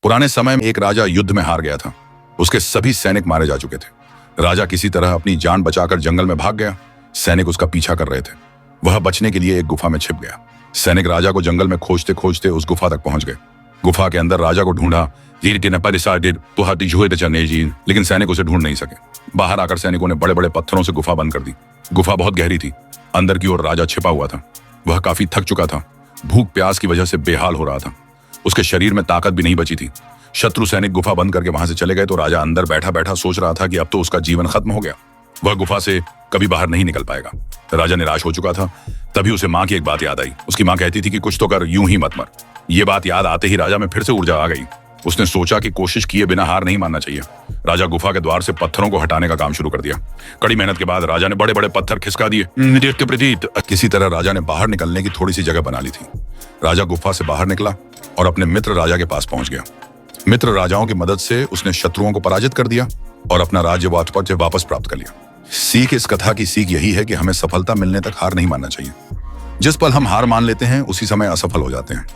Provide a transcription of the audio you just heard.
पुराने समय में एक राजा युद्ध में हार गया था। उसके सभी सैनिक मारे जा चुके थे। राजा किसी तरह अपनी जान बचाकर जंगल में भाग गया। सैनिक उसका पीछा कर रहे थे। वह बचने के लिए एक गुफा में छिप गया। सैनिक राजा को जंगल में खोजते खोजते उस गुफा तक पहुंच गए। गुफा के अंदर राजा को ढूंढा, लेकिन सैनिक उसे ढूंढ नहीं सके। बाहर आकर सैनिकों ने बड़े बड़े पत्थरों से गुफा बंद कर दी। गुफा बहुत गहरी थी। अंदर की ओर राजा छिपा हुआ था। वह काफी थक चुका था। भूख प्यास की वजह से बेहाल हो रहा था। उसके शरीर में ताकत भी नहीं बची थी। शत्रु सैनिक गुफा बंद करके वहां से चले गए तो राजा अंदर बैठा बैठा सोच रहा था कि अब तो उसका जीवन खत्म हो गया। वह गुफा से कभी बाहर नहीं निकल पाएगा। राजा निराश हो चुका था। तभी उसे माँ की एक बात याद आई। उसकी माँ कहती थी कि कुछ तो कर, यूं ही मत मर। ये बात याद आते ही राजा में फिर से ऊर्जा आ गई। उसने सोचा कि कोशिश किए बिना हार नहीं मानना चाहिए। राजा गुफा के द्वार से पत्थरों को हटाने का काम शुरू कर दिया। कड़ी मेहनत के बाद राजा ने बड़े बड़े पत्थर खिसका दिए। किसी तरह राजा ने बाहर निकलने की थोड़ी सी जगह बना ली थी। राजा गुफा से बाहर निकला और अपने मित्र राजा के पास पहुंच गया। मित्र राजाओं की मदद से उसने शत्रुओं को पराजित कर दिया और अपना राज्य वापस प्राप्त कर लिया। सीख इस कथा की सीख यही है कि हमें सफलता मिलने तक हार नहीं मानना चाहिए। जिस पल हम हार मान लेते हैं उसी समय असफल हो जाते हैं।